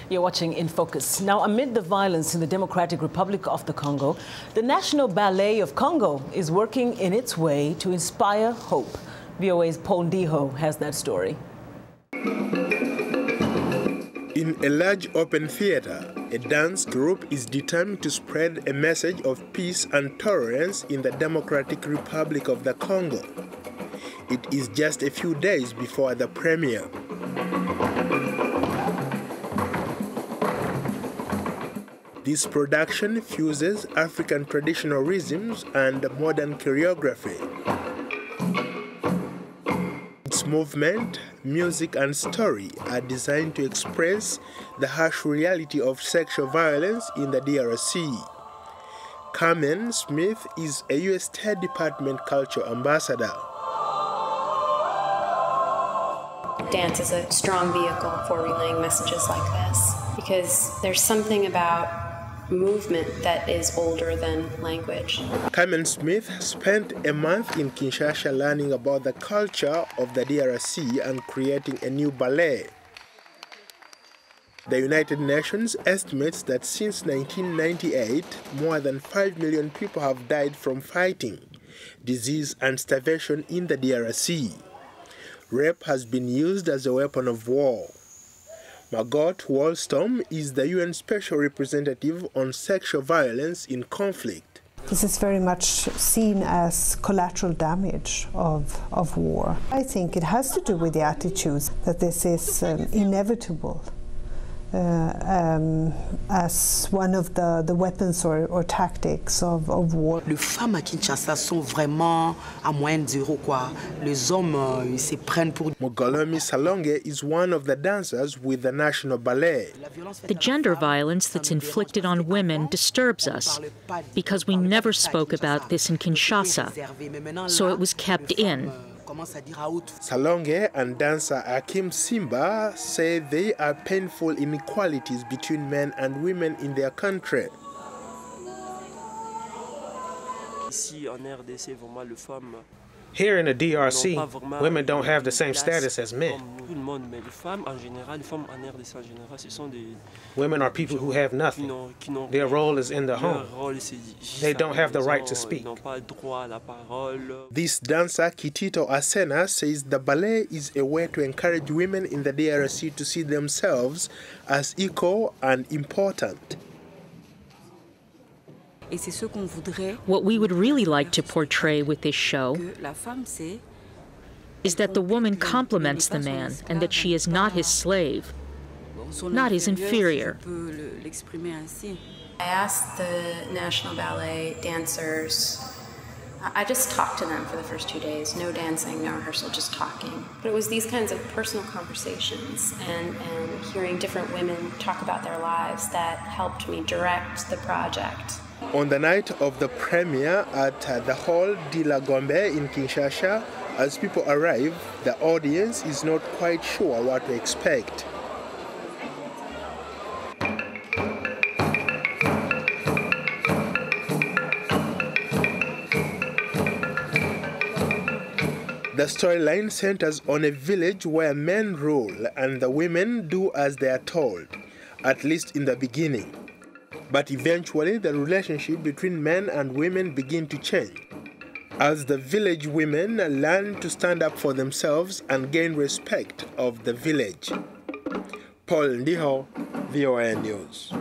You're watching In Focus. Now, amid the violence in the Democratic Republic of the Congo, the National Ballet of Congo is working in its way to inspire hope. VOA's Ndiho has that story. In a large open theater, a dance group is determined to spread a message of peace and tolerance in the Democratic Republic of the Congo. It is just a few days before the premiere. This production fuses African traditional rhythms and modern choreography. Its movement, music, and story are designed to express the harsh reality of sexual violence in the DRC. Carmen Smith is a U.S. State Department Culture Ambassador. Dance is a strong vehicle for relaying messages like this because there's something about movement that is older than language. Carmen Smith spent a month in Kinshasa learning about the culture of the DRC and creating a new ballet. The United Nations estimates that since 1998, more than 5 million people have died from fighting, disease, and starvation in the DRC. Rape has been used as a weapon of war. Margot Wallstrom is the UN Special Representative on Sexual Violence in Conflict. This is very much seen as collateral damage of war. I think it has to do with the attitudes that this is inevitable as one of the weapons or tactics of war. Les femmes à Kinshasa sont vraiment à moins de zéro quoi. Les hommes ils se prennent pour. Mogolomi Salonge is one of the dancers with the National Ballet. The gender violence that's inflicted on women disturbs us because we never spoke about this in Kinshasa, so it was kept in. Salonge and dancer Akim Simba say they are painful inequalities between men and women in their country. Here in the DRC, women don't have the same status as men. Women are people who have nothing. Their role is in the home. They don't have the right to speak. This dancer, Kitito Asena, says the ballet is a way to encourage women in the DRC to see themselves as equal and important. What we would really like to portray with this show is that the woman complements the man and that she is not his slave, not his inferior. I asked the National Ballet dancers, I just talked to them for the first 2 days, no dancing, no rehearsal, just talking. But it was these kinds of personal conversations and hearing different women talk about their lives that helped me direct the project. On the night of the premiere at the Hall de la Gombe in Kinshasa, as people arrive, the audience is not quite sure what to expect. The storyline centers on a village where men rule and the women do as they are told, at least in the beginning. But eventually, the relationship between men and women begin to change as the village women learn to stand up for themselves and gain respect of the village. Ndiho, VOA News.